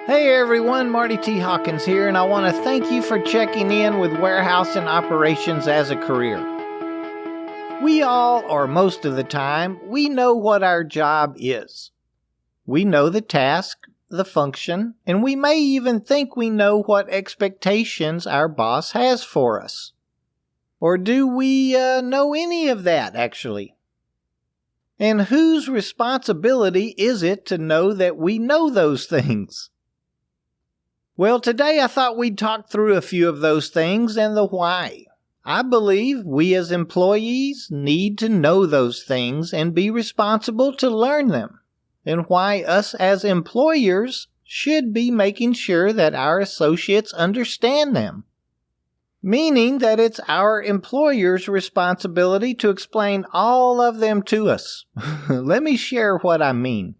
Hey everyone, Marty T Hawkins here, and I want to thank you for checking in with warehouse and operations as a career. We all, or most of the time, we know what our job is. We know the task, the function, and we may even think we know what expectations our boss has for us. Or do we know any of that, actually? And whose responsibility is it to know that we know those things? Well, today I thought we'd talk through a few of those things and the why. I believe we as employees need to know those things and be responsible to learn them, and why us as employers should be making sure that our associates understand them. Meaning that it's our employer's responsibility to explain all of them to us. Let me share what I mean.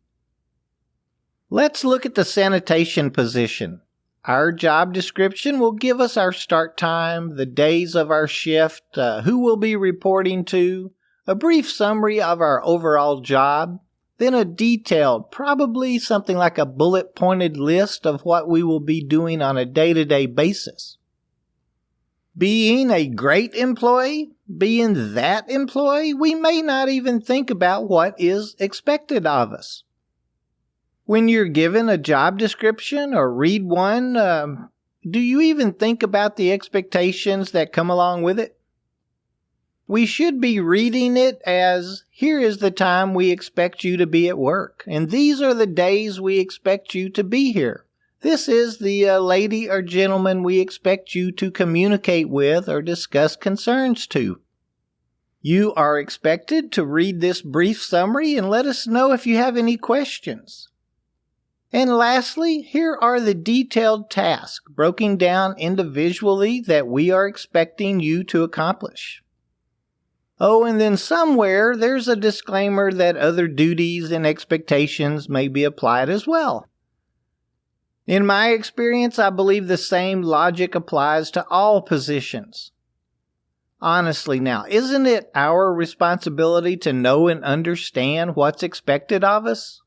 Let's look at the sanitation position. Our job description will give us our start time, the days of our shift, who we'll be reporting to, a brief summary of our overall job, then a detailed, probably something like a bullet-pointed list of what we will be doing on a day-to-day basis. Being a great employee, being that employee, we may not even think about what is expected of us. When you're given a job description or read one, do you even think about the expectations that come along with it? We should be reading it as, here is the time we expect you to be at work, and these are the days we expect you to be here. This is the lady or gentleman we expect you to communicate with or discuss concerns to. You are expected to read this brief summary and let us know if you have any questions. And lastly, here are the detailed tasks broken down individually that we are expecting you to accomplish. Oh, and then somewhere there's a disclaimer that other duties and expectations may be applied as well. In my experience, I believe the same logic applies to all positions. Honestly now, isn't it our responsibility to know and understand what's expected of us?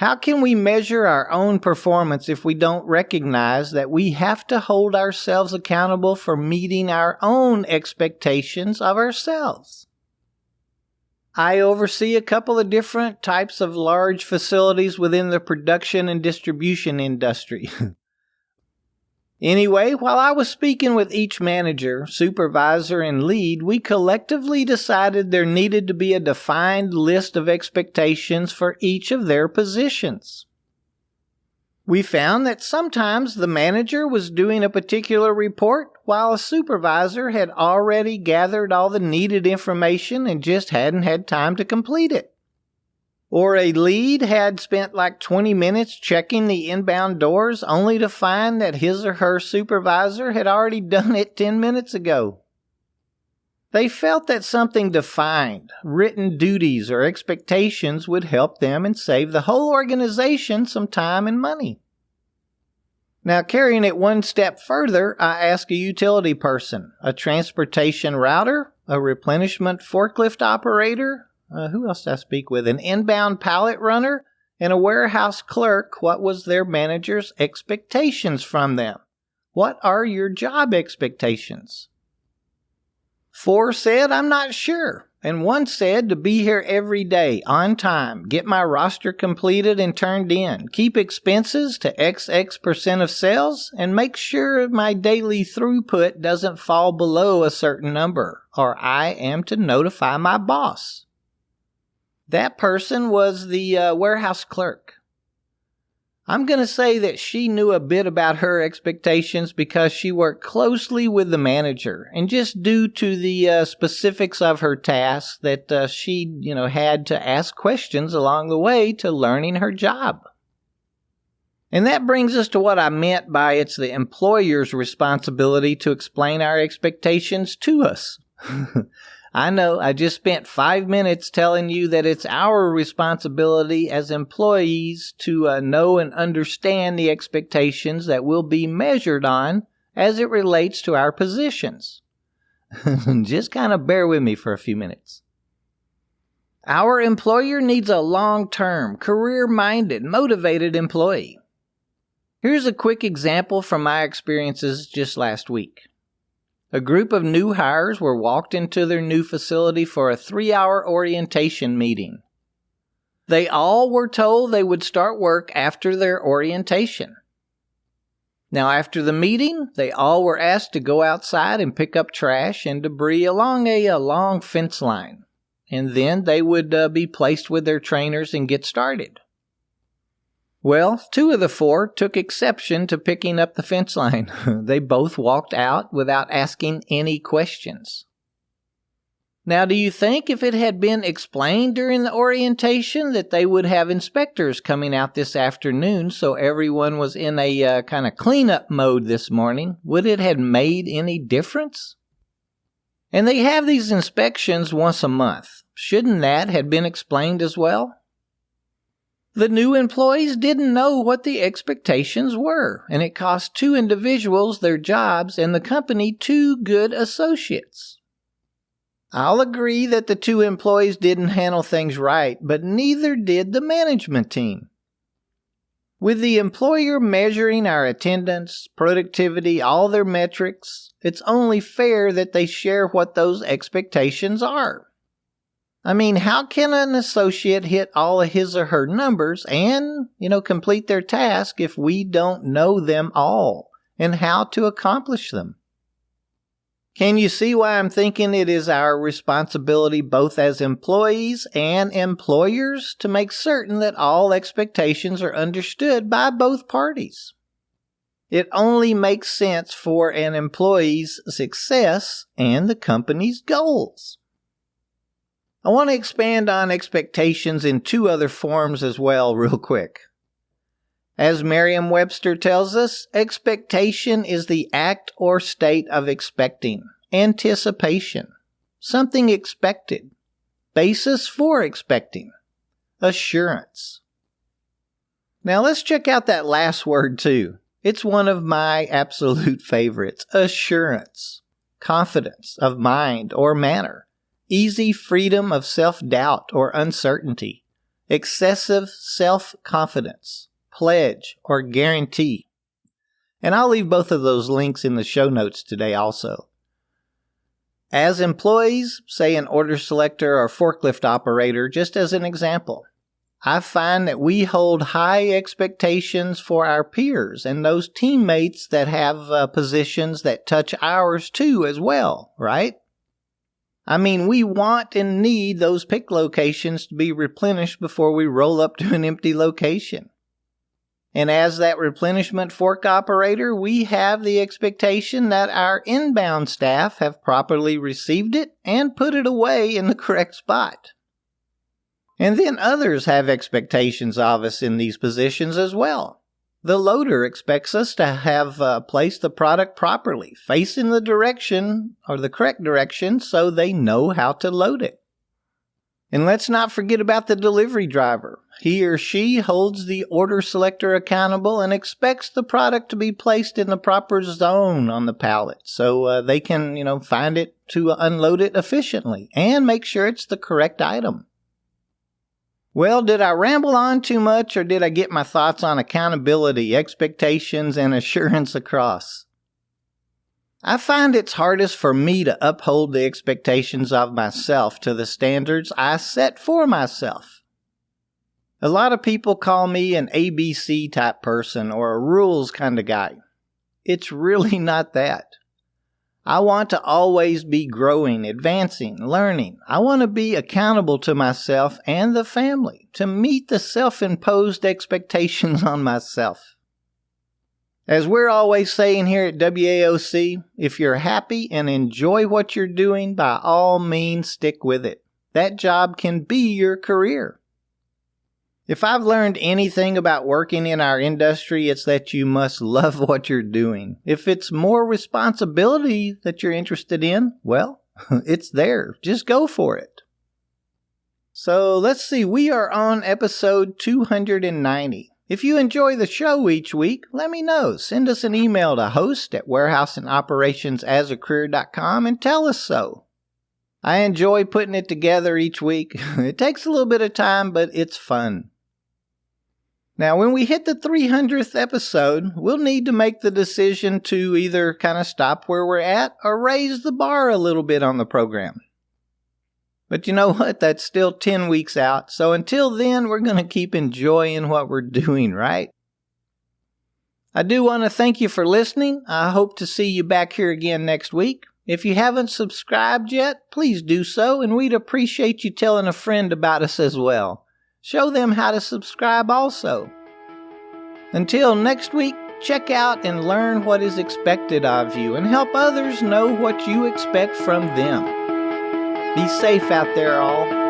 How can we measure our own performance if we don't recognize that we have to hold ourselves accountable for meeting our own expectations of ourselves? I oversee a couple of different types of large facilities within the production and distribution industry. Anyway, while I was speaking with each manager, supervisor, and lead, we collectively decided there needed to be a defined list of expectations for each of their positions. We found that sometimes the manager was doing a particular report while a supervisor had already gathered all the needed information and just hadn't had time to complete it. Or a lead had spent like 20 minutes checking the inbound doors only to find that his or her supervisor had already done it 10 minutes ago. They felt that something defined, written duties or expectations would help them and save the whole organization some time and money. Now, carrying it one step further, I asked a utility person, a transportation router, a replenishment forklift operator, who else did I speak with? An inbound pallet runner and a warehouse clerk. What was their manager's expectations from them? What are your job expectations? 4 said, I'm not sure. And 1 said to be here every day, on time, get my roster completed and turned in, keep expenses to XX% of sales, and make sure my daily throughput doesn't fall below a certain number, or I am to notify my boss. That person was the warehouse clerk. I'm going to say that she knew a bit about her expectations because she worked closely with the manager, and just due to the specifics of her tasks that she, had to ask questions along the way to learning her job. And that brings us to what I meant by it's the employer's responsibility to explain our expectations to us. I know, I just spent 5 minutes telling you that it's our responsibility as employees to know and understand the expectations that will be measured on as it relates to our positions. Just kind of bear with me for a few minutes. Our employer needs a long-term, career-minded, motivated employee. Here's a quick example from my experiences just last week. A group of new hires were walked into their new facility for a 3-hour orientation meeting. They all were told they would start work after their orientation. Now, after the meeting, they all were asked to go outside and pick up trash and debris along a long fence line, and then they would be placed with their trainers and get started. Well, 2 of the 4 took exception to picking up the fence line. They both walked out without asking any questions. Now, do you think if it had been explained during the orientation that they would have inspectors coming out this afternoon so everyone was in a kind of cleanup mode this morning, would it have made any difference? And they have these inspections once a month. Shouldn't that have been explained as well? The new employees didn't know what the expectations were, and it cost 2 individuals their jobs and the company 2 good associates. I'll agree that the 2 employees didn't handle things right, but neither did the management team. With the employer measuring our attendance, productivity, all their metrics, it's only fair that they share what those expectations are. I mean, how can an associate hit all of his or her numbers and, complete their task if we don't know them all and how to accomplish them? Can you see why I'm thinking it is our responsibility both as employees and employers to make certain that all expectations are understood by both parties? It only makes sense for an employee's success and the company's goals. I want to expand on expectations in 2 other forms as well real quick. As Merriam-Webster tells us, expectation is the act or state of expecting, anticipation, something expected, basis for expecting, assurance. Now let's check out that last word too. It's one of my absolute favorites, assurance, confidence of mind or manner. Easy freedom of self-doubt or uncertainty, excessive self-confidence, pledge or guarantee. And I'll leave both of those links in the show notes today also. As employees, say an order selector or forklift operator, just as an example, I find that we hold high expectations for our peers and those teammates that have positions that touch ours too as well, right? I mean, we want and need those pick locations to be replenished before we roll up to an empty location. And as that replenishment fork operator, we have the expectation that our inbound staff have properly received it and put it away in the correct spot. And then others have expectations of us in these positions as well. The loader expects us to have placed the product properly, facing the direction or the correct direction so they know how to load it. And let's not forget about the delivery driver. He or she holds the order selector accountable and expects the product to be placed in the proper zone on the pallet so they can, find it to unload it efficiently and make sure it's the correct item. Well, did I ramble on too much or did I get my thoughts on accountability, expectations, and assurance across? I find it's hardest for me to uphold the expectations of myself to the standards I set for myself. A lot of people call me an ABC type person or a rules kind of guy. It's really not that. I want to always be growing, advancing, learning. I want to be accountable to myself and the family to meet the self-imposed expectations on myself. As we're always saying here at WAOC, if you're happy and enjoy what you're doing, by all means stick with it. That job can be your career. If I've learned anything about working in our industry, it's that you must love what you're doing. If it's more responsibility that you're interested in, well, it's there. Just go for it. So let's see, we are on episode 290. If you enjoy the show each week, let me know. Send us an email to host@warehouseandoperationsasacareer.com and tell us so. I enjoy putting it together each week. It takes a little bit of time, but it's fun. Now, when we hit the 300th episode, we'll need to make the decision to either kind of stop where we're at or raise the bar a little bit on the program. But you know what? That's still 10 weeks out, so until then, we're going to keep enjoying what we're doing, right? I do want to thank you for listening. I hope to see you back here again next week. If you haven't subscribed yet, please do so, and we'd appreciate you telling a friend about us as well. Show them how to subscribe also. Until next week, check out and learn what is expected of you and help others know what you expect from them. Be safe out there, all.